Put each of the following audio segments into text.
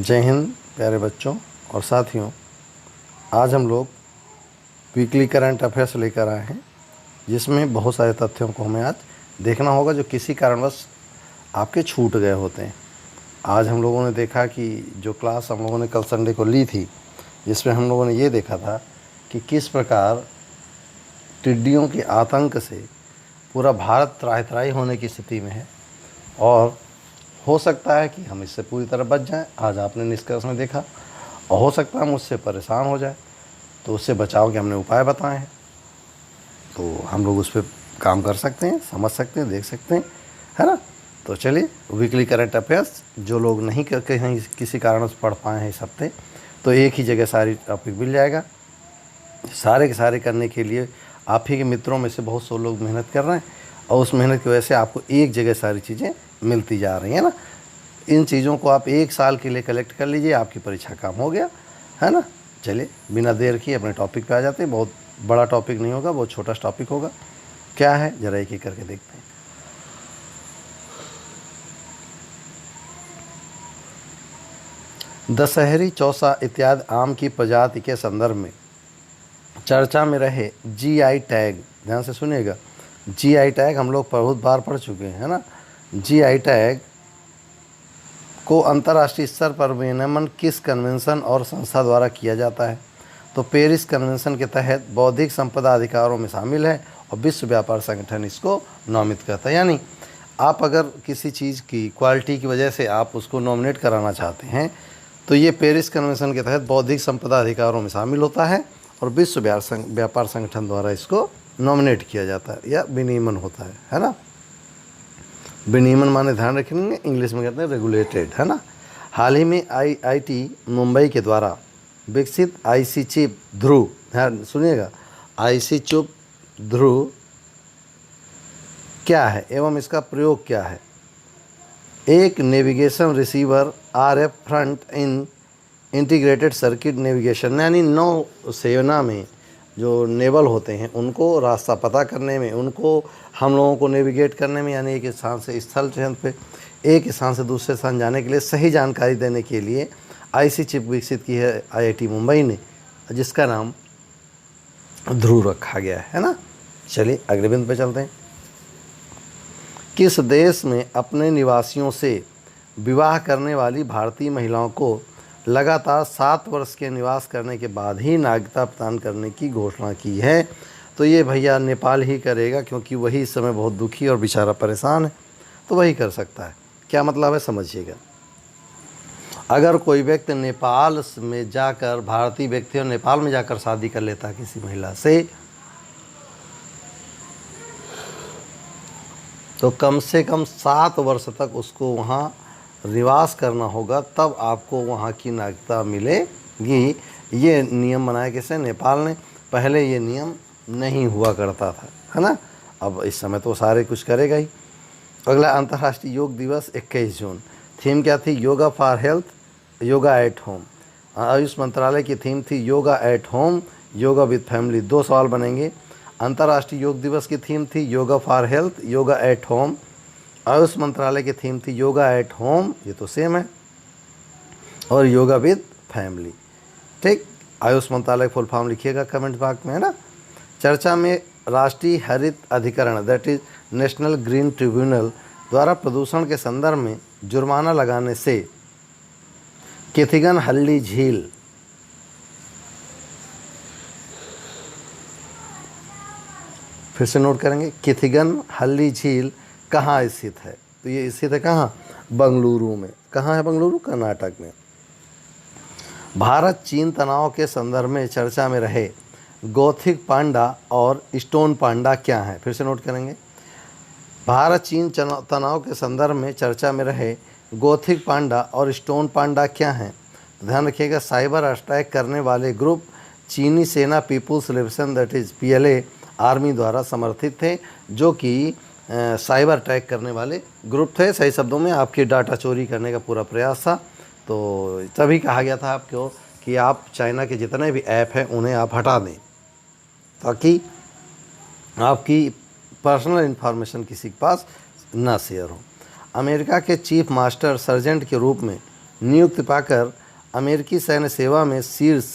जय हिंद प्यारे बच्चों और साथियों। आज हम लोग वीकली करंट अफेयर्स लेकर आए हैं, जिसमें बहुत सारे तथ्यों को हमें आज देखना होगा जो किसी कारणवश आपके छूट गए होते हैं। आज हम लोगों ने देखा कि जो क्लास हम लोगों ने कल संडे को ली थी, जिसमें हम लोगों ने ये देखा था कि किस प्रकार टिड्डियों के आतंक से पूरा भारत त्राहि-त्राहि होने की स्थिति में है और हो सकता है कि हम इससे पूरी तरह बच जाएं। आज आपने निष्कर्ष में देखा, और हो सकता है हम उससे परेशान हो जाए, तो उससे बचाव के हमने उपाय बताए हैं। तो हम लोग उस पर काम कर सकते हैं, समझ सकते हैं, देख सकते हैं, है ना। तो चलिए, वीकली करंट अफेयर्स जो लोग नहीं कहीं किसी कारण से पढ़ पाए हैं इस हफ्ते, तो एक ही जगह सारी टॉपिक मिल जाएगा। सारे के सारे करने के लिए आप ही के मित्रों में से बहुत से लोग मेहनत कर रहे हैं, और उस मेहनत की वजह से आपको एक जगह सारी चीज़ें मिलती जा रही है ना। इन चीज़ों को आप एक साल के लिए कलेक्ट कर लीजिए, आपकी परीक्षा काम हो गया, है ना। चलिए, बिना देर किए अपने टॉपिक पे आ जाते हैं। बहुत बड़ा टॉपिक नहीं होगा, बहुत छोटा टॉपिक होगा। क्या है, ज़रा एक एक करके देखते हैं। दशहरी, चौसा इत्यादि आम की प्रजाति के संदर्भ में चर्चा में रहे जीआई टैग, ध्यान से सुनिएगा। जीआई टैग हम लोग बहुत बार पढ़ चुके हैं, है ना। जीआई टैग को अंतर्राष्ट्रीय स्तर पर विनियमन किस कन्वेंशन और संस्था द्वारा किया जाता है? तो पेरिस कन्वेंशन के तहत बौद्धिक संपदा अधिकारों में शामिल है और विश्व व्यापार संगठन इसको नोमित करता है। यानी आप अगर किसी चीज़ की क्वालिटी की वजह से आप उसको नॉमिनेट कराना चाहते हैं, तो ये पेरिस कन्वेंशन के तहत बौद्धिक संपदा अधिकारों में शामिल होता है और विश्व व्यापार संगठन द्वारा इसको नॉमिनेट किया जाता है या विनियमन होता है ना। विनियमन माने, ध्यान रखेंगे, इंग्लिश में कहते हैं रेगुलेटेड, है ना। हाल ही में आईआईटी मुंबई के द्वारा विकसित आईसी चिप ध्रुव, ध्यान सुनिएगा, आईसी चिप ध्रुव क्या है एवं इसका प्रयोग क्या है? एक navigation receiver RF front in integrated circuit navigation, यानी नौसेना में जो नेवल होते हैं उनको रास्ता पता करने में, उनको हम लोगों को नेविगेट करने में, यानी एक स्थान से स्थल चयन पे एक स्थान से दूसरे स्थान जाने के लिए सही जानकारी देने के लिए आईसी चिप विकसित की है आईआईटी मुंबई ने, जिसका नाम ध्रुव रखा गया है ना। चलिए अगले बिंदु पे चलते हैं। किस देश में अपने निवासियों से विवाह करने वाली भारतीय महिलाओं को लगातार 7 वर्ष के निवास करने के बाद ही नागरिकता प्रदान करने की घोषणा की है? तो ये भैया नेपाल ही करेगा, क्योंकि वही इस समय बहुत दुखी और बेचारा परेशान है, तो वही कर सकता है। क्या मतलब है, समझिएगा। अगर कोई व्यक्ति नेपाल में जाकर, भारतीय व्यक्ति और नेपाल में जाकर शादी कर लेता है किसी महिला से, तो कम से कम 7 वर्ष तक उसको वहाँ निवास करना होगा, तब आपको वहाँ की नागरिकता मिलेगी। ये नियम बनाया किसने? नेपाल ने। पहले ये नियम नहीं हुआ करता था, है ना। अब इस समय तो सारे कुछ करेगा ही। अगला, अंतर्राष्ट्रीय योग दिवस 21 जून। थीम क्या थी? Yoga for health, yoga at home. Ayush मंत्रालय की थीम थी yoga at home, yoga with family. 2 सवाल बनेंगे। अंतर्राष्ट्रीय योग दिवस की थीम थी yoga for health, yoga at home. Ayush मंत्रालय की थीम थी योगा एट होम, ये तो सेम है, और योगा विद फैमिली। ठीक, आयुष मंत्रालय फुल फॉर्म लिखिएगा कमेंट बॉक्स में, है ना। चर्चा में राष्ट्रीय हरित अधिकरण, that is national green tribunal द्वारा प्रदूषण के संदर्भ में जुर्माना लगाने से किथिगन-हल्ली झील फिर से नोट करेंगे, किथिगन-हल्ली झील कहाँ स्थित है? तो ये स्थित है कहाँ? बंगलुरु में। कहाँ है बंगलुरु? कर्नाटक में। भारत चीन तनाव के संदर्भ में चर्चा में रहे गौथिक पांडा और स्टोन पांडा क्या है? फिर से नोट करेंगे, भारत चीन तनाव के संदर्भ में चर्चा में रहे गौथिक पांडा और स्टोन पांडा क्या हैं? तो ध्यान रखिएगा, साइबर अटैक करने वाले ग्रुप चीनी सेना people's liberation that is PLA army द्वारा समर्थित थे, जो कि साइबर अटैक करने वाले ग्रुप थे। सही शब्दों में आपकी डाटा चोरी करने का पूरा प्रयास था। तो तभी कहा गया था आपको कि आप चाइना के जितने भी ऐप हैं उन्हें आप हटा दें, ताकि आपकी पर्सनल इन्फॉर्मेशन किसी के पास ना शेयर हो। अमेरिका के चीफ मास्टर सर्जेंट के रूप में नियुक्ति पाकर अमेरिकी सैन्य सेवा में शीर्ष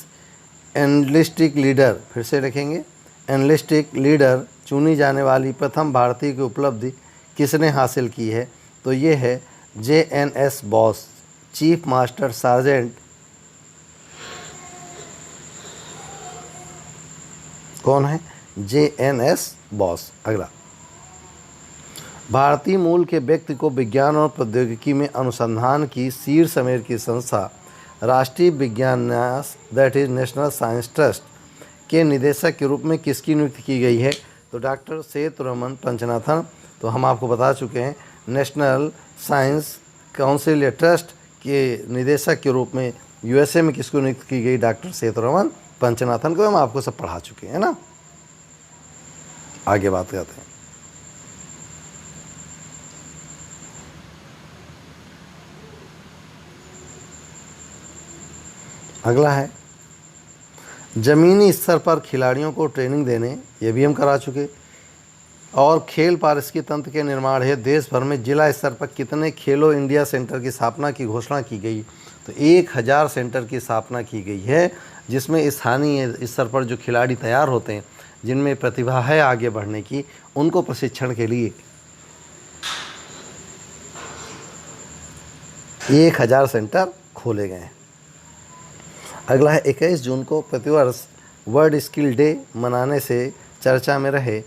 एनलिस्टिक लीडर, फिर से लिखेंगे, एनलिस्टिक लीडर चुनी जाने वाली प्रथम भारतीय की उपलब्धि किसने हासिल की है? तो ये है JNS boss, chief master sergeant. कौन है? JNS boss. अगला, भारतीय मूल के व्यक्ति को विज्ञान और प्रौद्योगिकी में अनुसंधान की शीर्ष अमेरिकी संस्था राष्ट्रीय विज्ञान न्यास that is national science trust के निदेशक के रूप में किसकी नियुक्ति की गई है? तो डॉक्टर सेतुरमन पंचनाथन। तो हम आपको बता चुके हैं, नेशनल साइंस काउंसिल या ट्रस्ट के निदेशक के रूप में USA में किसको नियुक्त की गई? डॉक्टर सेतुरमन पंचनाथन को हम आपको सब पढ़ा चुके हैं ना। आगे बात करते हैं। अगला है जमीनी स्तर पर खिलाड़ियों को ट्रेनिंग देने, ये भी हम करा चुके। और खेल पारिस्थितिकी तंत्र के निर्माण है देश भर में जिला स्तर पर कितने खेलो इंडिया सेंटर की स्थापना की घोषणा की गई? तो 1000 सेंटर की स्थापना की गई है, जिसमें स्थानीय स्तर पर जो खिलाड़ी तैयार होते हैं, जिनमें प्रतिभा है आगे बढ़ने की, उनको प्रशिक्षण के लिए 1000 सेंटर खोले गए हैं। अगला है 21 जून को प्रतिवर्ष वर्ल्ड स्किल डे मनाने से चर्चा में रहे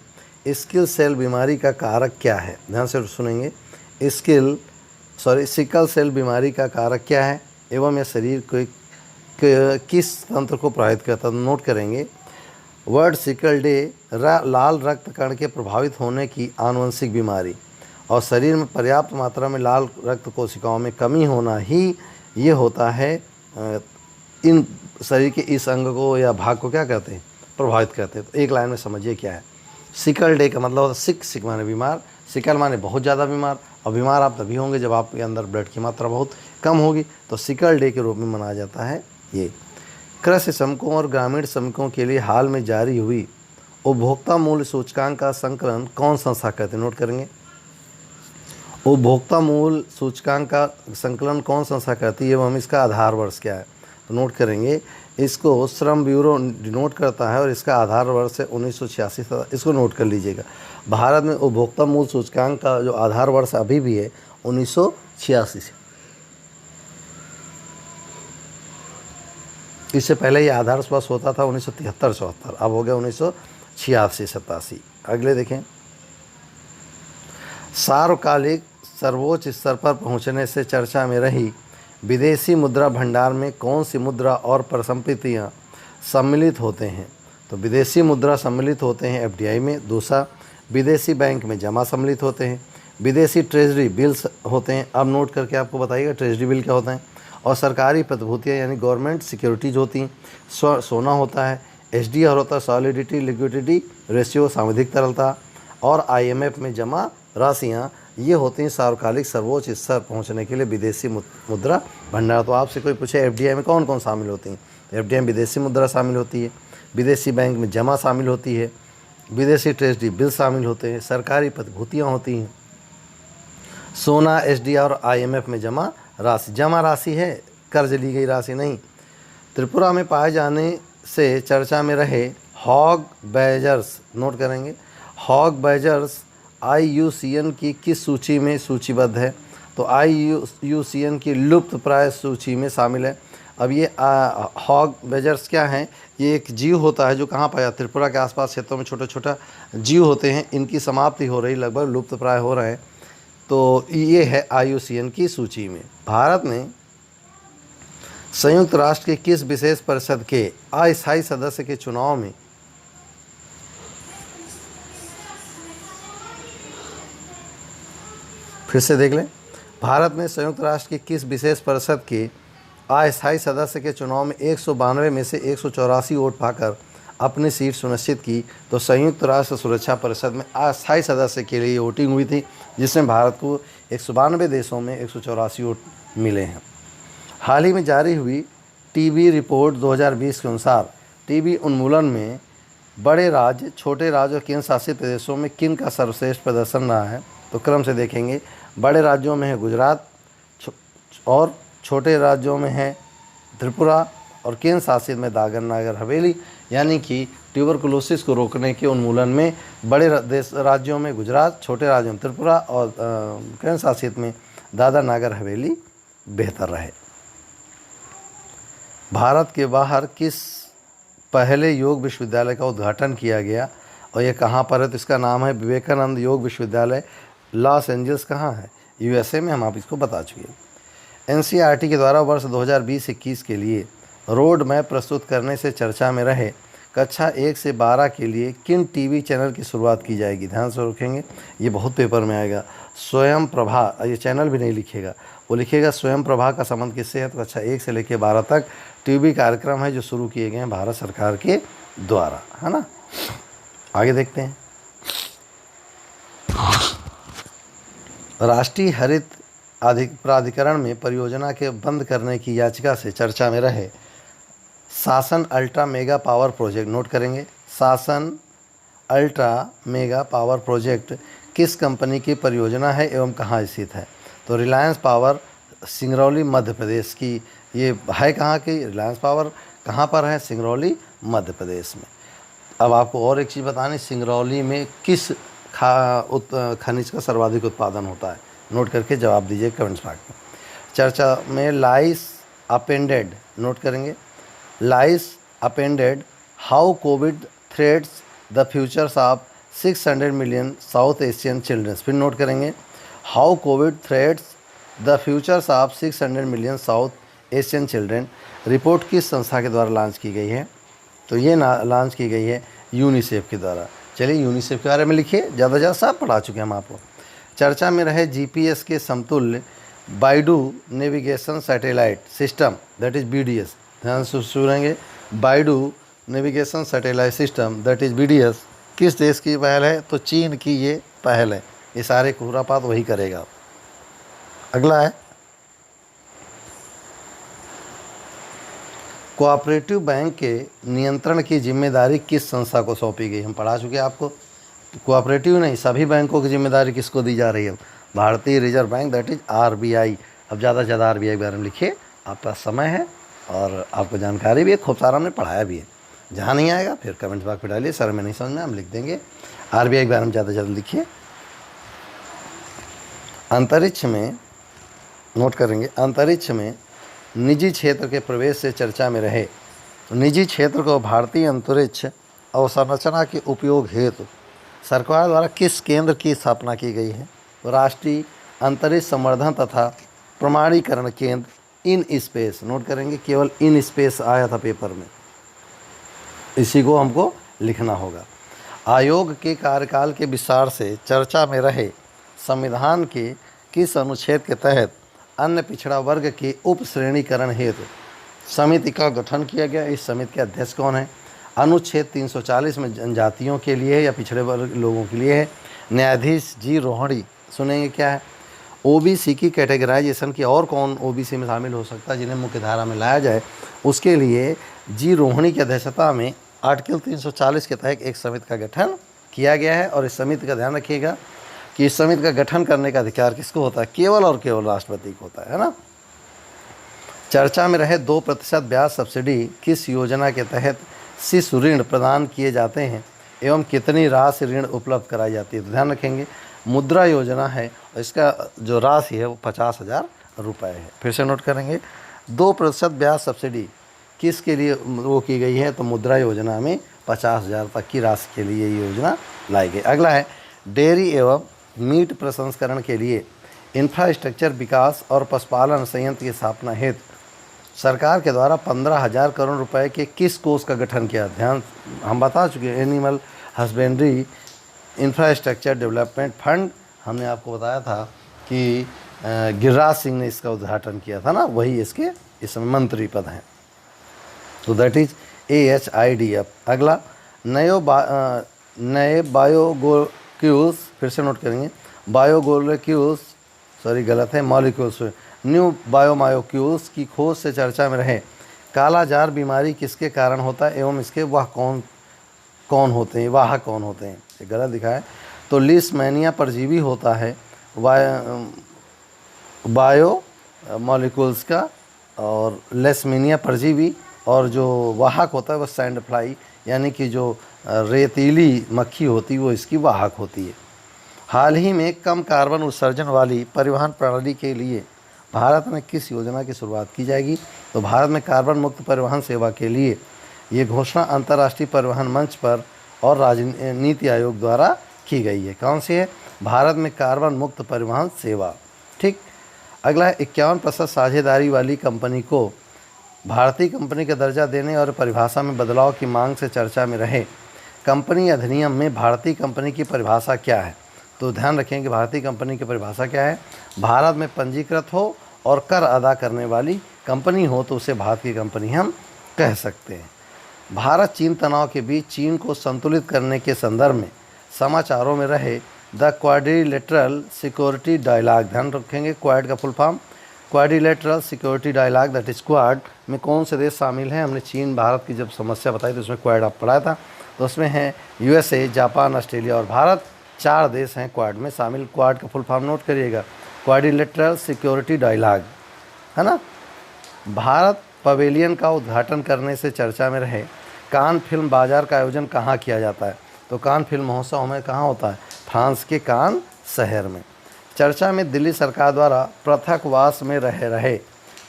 स्किल सेल बीमारी का कारक क्या है? ध्यान से सुनेंगे। सिकल सेल बीमारी का कारक क्या है एवं यह शरीर को किस तंत्र को प्रभावित करता है? नोट करेंगे। वर्ल्ड सिकल डे लाल रक्त कण के प्रभावित होने की आनुवंशिक बीमारी और शरीर में पर्याप्त मात्रा में लाल रक्त कोशिकाओं में कमी होना ही ये होता है, इन शरीर के इस अंग को या भाग को क्या कहते हैं? प्रभावित करते हैं। तो एक लाइन में समझिए क्या है। सिकल डे का मतलब होता है सिक माने बीमार, सिकल माने बहुत ज़्यादा बीमार, और बीमार आप तभी होंगे जब आपके अंदर ब्लड की मात्रा बहुत कम होगी। तो सिकल डे के रूप में मनाया जाता है ये। कृषि श्रमिकों और ग्रामीण श्रमिकों के लिए हाल में जारी हुई उपभोक्ता मूल्य सूचकांक का संकलन कौन संस्था करती है? नोट करेंगे। उपभोक्ता मूल्य सूचकांक का संकलन कौन संस्था करती है एवं इसका आधार वर्ष क्या है? तो नोट करेंगे, इसको श्रम ब्यूरो डिनोट करता है और इसका आधार वर्ष है 1986। इसको नोट कर लीजिएगा। भारत में उपभोक्ता मूल्य सूचकांक का जो आधार वर्ष अभी भी है 1986 से। इससे पहले ये आधार वर्ष होता था 1973-74, अब हो गया 1986-87। अगले देखें, सार्वकालिक सर्वोच्च स्तर पर पहुंचने से चर्चा में रही विदेशी मुद्रा भंडार में कौन सी मुद्रा और परिसंपत्तियाँ सम्मिलित होते हैं? तो विदेशी मुद्रा सम्मिलित होते हैं FDI में। दूसरा, विदेशी बैंक में जमा सम्मिलित होते हैं। विदेशी ट्रेजरी बिल्स होते हैं। अब नोट करके आपको बताइएगा ट्रेजरी बिल क्या होता है। और सरकारी प्रतिभूतियाँ यानी गवर्नमेंट सिक्योरिटीज होती हैं। सोना होता है। SDR होता है सॉलिडिटी लिक्विडिटी रेशियो, सामूहिक तरलता। और IMF में जमा राशियाँ, ये होती हैं सार्वकालिक सर्वोच्च स्तर पहुंचने के लिए विदेशी मुद्रा भंडार। तो आपसे कोई पूछे FDI में कौन कौन शामिल होती हैं? FDI में विदेशी मुद्रा शामिल होती है, विदेशी बैंक में जमा शामिल होती है, विदेशी ट्रेजरी बिल शामिल होते हैं, सरकारी प्रतिभूतियाँ होती हैं, सोना, SDR और IMF में जमा राशि है, कर्ज ली गई राशि नहीं। त्रिपुरा में पाए जाने से चर्चा में रहे हॉग बैजर्स, नोट करेंगे। हॉग बैजर्स IUCN की किस सूची में सूचीबद्ध है? तो IUCN की लुप्त प्राय सूची में शामिल है। अब ये हॉग बैजर्स क्या हैं? ये एक जीव होता है जो कहाँ पाया? त्रिपुरा के आसपास क्षेत्रों में छोटे छोटा जीव होते हैं। इनकी समाप्ति हो रही, लगभग लुप्त प्राय हो रहे हैं। तो ये है IUCN की सूची में। भारत ने संयुक्त राष्ट्र के किस विशेष परिषद के अस्थायी सदस्य के चुनाव में फिर से देख लें, भारत ने संयुक्त राष्ट्र की किस विशेष परिषद के अस्थायी सदस्य के चुनाव में 192 में से 184 वोट पाकर अपनी सीट सुनिश्चित की? तो संयुक्त राष्ट्र सुरक्षा परिषद में अस्थायी सदस्य के लिए वोटिंग हुई थी, जिसमें भारत को 192 देशों में 184 वोट मिले हैं। हाल ही में जारी हुई TB रिपोर्ट 2020 के अनुसार TB उन्मूलन में बड़े राज्य, छोटे राज्य और केंद्र शासित प्रदेशों में किन का सर्वश्रेष्ठ प्रदर्शन रहा है? तो क्रम से देखेंगे। बड़े राज्यों में है गुजरात और छोटे राज्यों में है त्रिपुरा और केंद्र शासित में दादर नगर हवेली। यानी कि ट्यूबरकुलोसिस को रोकने के उन्मूलन में बड़े देश राज्यों में गुजरात, छोटे राज्यों में त्रिपुरा और केंद्र शासित में दादर नगर हवेली बेहतर रहे। भारत के बाहर किस पहले योग विश्वविद्यालय का उद्घाटन किया गया और ये कहाँ पर है? तो इसका नाम है विवेकानंद योग विश्वविद्यालय, लॉस एंजल्स कहाँ है? यूएसए में। हम आप इसको बता चुके हैं। एनसीईआरटी के द्वारा वर्ष 2020-21 के लिए रोड मैप प्रस्तुत करने से चर्चा में रहे कक्षा 1 से 12 के लिए किन टीवी चैनल की शुरुआत की जाएगी? ध्यान से रखेंगे, ये बहुत पेपर में आएगा। स्वयं प्रभा, ये चैनल भी नहीं लिखेगा, वो लिखेगा स्वयं प्रभा का संबंध किससे है? तो कक्षा 1 से लेकर 12 तक टीवी कार्यक्रम है जो शुरू किए गए हैं भारत सरकार के द्वारा, है ना। आगे देखते हैं। राष्ट्रीय हरित प्राधिकरण में परियोजना के बंद करने की याचिका से चर्चा में रहे शासन ultra mega power project. Note करेंगे, शासन अल्ट्रा मेगा पावर प्रोजेक्ट किस कंपनी की परियोजना है एवं कहाँ स्थित है? तो रिलायंस पावर सिंगरौली मध्य प्रदेश की ये है। कहाँ की? रिलायंस पावर कहाँ पर है? सिंगरौली मध्य प्रदेश में। अब आपको और एक चीज़ बतानी, सिंगरौली में किस खनिज का सर्वाधिक उत्पादन होता है? नोट करके जवाब दीजिए कमेंट्स बॉक्स में। चर्चा में लाइस अपेंडेड, नोट करेंगे, lies appended how Covid threats the futures of 600 million South Asian childrens. फिर नोट करेंगे, how Covid threats the futures of 600 million South Asian children. Report किस संस्था के द्वारा लॉन्च की गई है? तो ये लॉन्च की गई है यूनिसेफ के द्वारा। चलिए यूनिसेफ के बारे में लिखिए, ज़्यादा ज़्यादा सब पढ़ा चुके हैं हम आपको। चर्चा में रहे जीपीएस के समतुल्य Beidou navigation satellite system, that is BDS. ध्यान से सुनेंगे, Beidou navigation satellite system that is BDS किस देश की पहल है? तो चीन की ये पहल है। ये सारे खुरापात वही करेगा। अगला है, कोऑपरेटिव बैंक के नियंत्रण की जिम्मेदारी किस संस्था को सौंपी गई? हम पढ़ा चुके हैं आपको। कोऑपरेटिव नहीं, सभी बैंकों की जिम्मेदारी किसको दी जा रही है? भारतीय reserve bank, that is RBI. अब ज़्यादा से ज़्यादा आरबीआई के बारे में लिखिए, आपका समय है और आपको जानकारी भी है, खूब सारा हमने पढ़ाया भी है। जहाँ नहीं आएगा फिर कमेंट बॉक्स में डालिए, सर मैं नहीं समझ में, हम लिख देंगे। आरबीआई के बारे में ज़्यादा से ज़्यादा लिखिए। अंतरिक्ष में, नोट करेंगे, अंतरिक्ष में निजी क्षेत्र के प्रवेश से चर्चा में रहे। निजी क्षेत्र को भारतीय अंतरिक्ष अवसंरचना के उपयोग हेतु सरकार द्वारा किस केंद्र की स्थापना की गई है? तो राष्ट्रीय अंतरिक्ष संवर्धन तथा प्रमाणीकरण केंद्र इन स्पेस। नोट करेंगे, केवल इन स्पेस आया था पेपर में, इसी को हमको लिखना होगा। आयोग के कार्यकाल के विस्तार से चर्चा में रहे संविधान के किस अनुच्छेद के तहत अन्य पिछड़ा वर्ग के उप श्रेणीकरण हेतु समिति का गठन किया गया? इस समिति के अध्यक्ष कौन है? अनुच्छेद 340 में जनजातियों के लिए या पिछड़े वर्ग लोगों के लिए है। न्यायाधीश जी रोहड़ी। सुनेंगे क्या है? ओबीसी की कैटेगराइजेशन की और कौन ओबीसी में शामिल हो सकता है जिन्हें मुख्य धारा में लाया जाए, उसके लिए जी रोहणी की अध्यक्षता में आर्टिकल 340 के तहत एक समिति का गठन किया गया है। और इस समिति का ध्यान रखिएगा कि इस समिति का गठन करने का अधिकार किसको होता है? केवल और केवल राष्ट्रपति को होता है ना। चर्चा में रहे 2% ब्याज सब्सिडी किस योजना के तहत शिशु ऋण प्रदान किए जाते हैं एवं कितनी राशि ऋण उपलब्ध कराई जाती है? तो ध्यान रखेंगे, मुद्रा योजना है और इसका जो राशि है वो 50,000 रुपये है। फिर से नोट करेंगे, 2% ब्याज सब्सिडी किसके लिए वो की गई है? तो मुद्रा योजना में 50,000 तक की राशि के लिए ये योजना लाई गई। अगला है, डेयरी एवं मीट प्रसंस्करण के लिए इंफ्रास्ट्रक्चर विकास और पशुपालन संयंत्र की स्थापना हेतु सरकार के द्वारा 15,000 करोड़ रुपए के किस कोष का गठन किया? ध्यान, हम बता चुके हैं, animal husbandry infrastructure development fund. हमने आपको बताया था कि गिरिराज सिंह ने इसका उद्घाटन किया था ना, वही इसके इसमें मंत्री पद हैं। तो दैट इज AHIDF। अगला, नए बायोगोक्यूल्स, फिर से नोट करेंगे, बायोगोक्यूल्स, सॉरी गलत है, मॉलिक्यूल्स, न्यू बायोमायोक्यूल्स की खोज से चर्चा में रहे कालाजार बीमारी किसके कारण होता है एवं इसके वाह कौन होते हैं? ये गलत दिखा है। तो लिस्टमैनिया परजीवी होता है, बायो मॉलिक्यूल्स का, और लेशमीनिया परजीवी, और जो वाहक होता है वो सैंड फ्लाई यानी कि जो रेतीली मक्खी होती है वो इसकी वाहक होती है। हाल ही में कम कार्बन उत्सर्जन वाली परिवहन प्रणाली के लिए भारत में किस योजना की शुरुआत की जाएगी? तो भारत में कार्बन मुक्त परिवहन सेवा के लिए ये घोषणा अंतर्राष्ट्रीय परिवहन मंच पर और नीति आयोग द्वारा की गई है। कौन सी है? भारत में कार्बन मुक्त परिवहन सेवा। ठीक। अगला है 51% साझेदारी वाली कंपनी को भारतीय कंपनी का दर्जा देने और परिभाषा में बदलाव की मांग से चर्चा में रहे। कंपनी अधिनियम में भारतीय कंपनी की परिभाषा क्या है? तो ध्यान रखें कि भारतीय कंपनी की परिभाषा क्या है। भारत में पंजीकृत हो और कर अदा करने वाली कंपनी हो तो उसे भारत की कंपनी हम कह सकते हैं। भारत चीन तनाव के बीच चीन को संतुलित करने के संदर्भ में समाचारों में रहे द क्वाड्रिलेटरल सिक्योरिटी डायलॉग, ध्यान रखेंगे क्वाड का full form quadrilateral security dialogue that is quad में कौन से देश शामिल हैं? हमने चीन भारत की जब समस्या बताई तो उसमें क्वाड आप पढ़ाया था, तो उसमें हैं USA, जापान, ऑस्ट्रेलिया और भारत। 4 देश हैं क्वाड में शामिल। क्वाड का फुल फॉर्म नोट करिएगा, क्वाड्रिलेटरल सिक्योरिटी डायलॉग, है ना। भारत पवेलियन का उद्घाटन करने से चर्चा में रहे कान फिल्म बाजार का आयोजन कहाँ किया जाता है? तो कान फिल्म महोत्सव में कहाँ होता है? फ्रांस के कान शहर में। चर्चा में दिल्ली सरकार द्वारा पृथकवास में रहे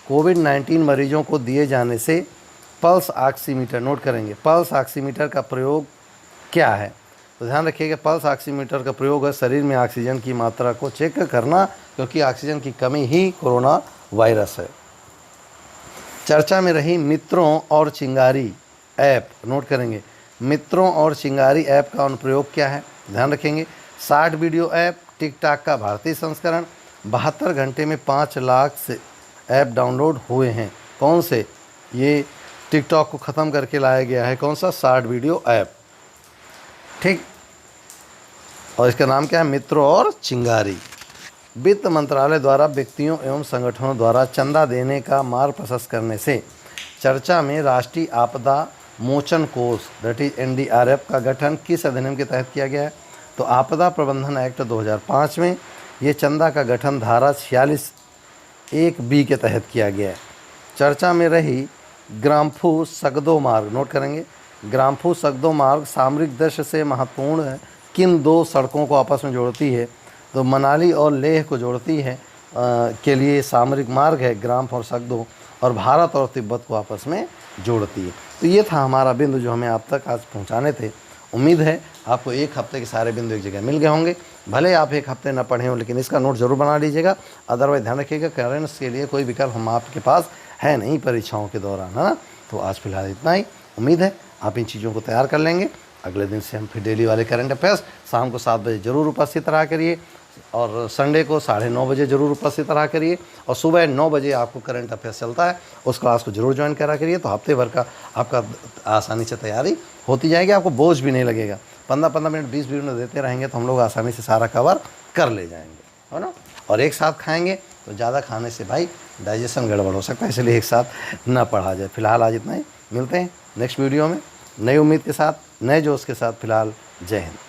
कोविड-19 मरीजों को दिए जाने से पल्स ऑक्सीमीटर, नोट करेंगे पल्स ऑक्सीमीटर का प्रयोग क्या है? तो ध्यान रखिएगा पल्स ऑक्सीमीटर का प्रयोग है शरीर में ऑक्सीजन की मात्रा को चेक करना, क्योंकि ऑक्सीजन की कमी ही कोरोना वायरस है। चर्चा में रही मित्रों और चिंगारी ऐप, नोट करेंगे मित्रों और चिंगारी ऐप का अनुप्रयोग क्या है? ध्यान रखेंगे शॉर्ट वीडियो ऐप टिकटॉक का भारतीय संस्करण। 72 घंटे में 5 लाख से ऐप डाउनलोड हुए हैं। कौन से? ये टिकटॉक को ख़त्म करके लाया गया है। कौन सा? Short video app. ठीक। और इसका नाम क्या है? मित्रों और चिंगारी। वित्त मंत्रालय द्वारा व्यक्तियों एवं संगठनों द्वारा चंदा देने का मार्ग प्रशस्त करने से चर्चा में राष्ट्रीय आपदा मोचन कोष दैट इज NDRF का गठन किस अधिनियम के तहत किया गया है? तो आपदा प्रबंधन एक्ट 2005 में ये चंदा का गठन धारा 46(1)(b) के तहत किया गया है। चर्चा में रही ग्राम्फू सगदो मार्ग, नोट करेंगे ग्राम्फू सगदो मार्ग सामरिक दृष्टि से महत्वपूर्ण है। किन 2 सड़कों को आपस में जोड़ती है? तो मनाली और लेह को जोड़ती है के लिए सामरिक मार्ग है ग्राम्फ और सगदो, और भारत और तिब्बत को आपस में जोड़ती है। तो ये था हमारा बिंदु जो हमें आप तक आज पहुंचाने थे। उम्मीद है आपको एक हफ्ते के सारे बिंदु एक जगह मिल गए होंगे। भले आप एक हफ्ते न पढ़े हों, लेकिन इसका नोट जरूर बना लीजिएगा। अदरवाइज ध्यान रखिएगा करेंट्स के लिए कोई विकल्प हम आपके पास है नहीं परीक्षाओं के दौरान, है ना। तो आज फिलहाल इतना ही। उम्मीद है आप इन चीज़ों को तैयार कर लेंगे। अगले दिन से हम फिर डेली वाले करंट अफेयर्स शाम को 7 बजे ज़रूर उपस्थित रहा करिए, और संडे को 9:30 बजे ज़रूर उपस्थित रहा करिए, और सुबह 9 बजे आपको करंट अफेयर्स चलता है, उस क्लास को जरूर ज्वाइन करा करिए। तो हफ्ते भर का आपका आसानी से तैयारी होती जाएगी, आपको बोझ भी नहीं लगेगा। 15-15 मिनट 20-20 मिनट देते रहेंगे तो हम लोग आसानी से सारा कवर कर ले जाएंगे, है ना। और एक साथ खाएंगे तो ज़्यादा खाने से भाई डाइजेशन गड़बड़ हो सकता है, इसलिए एक साथ ना पढ़ा जाए। फिलहाल आज इतना ही, मिलते हैं नेक्स्ट वीडियो में नई उम्मीद के साथ, नए जोश के साथ। फिलहाल जय हिंद।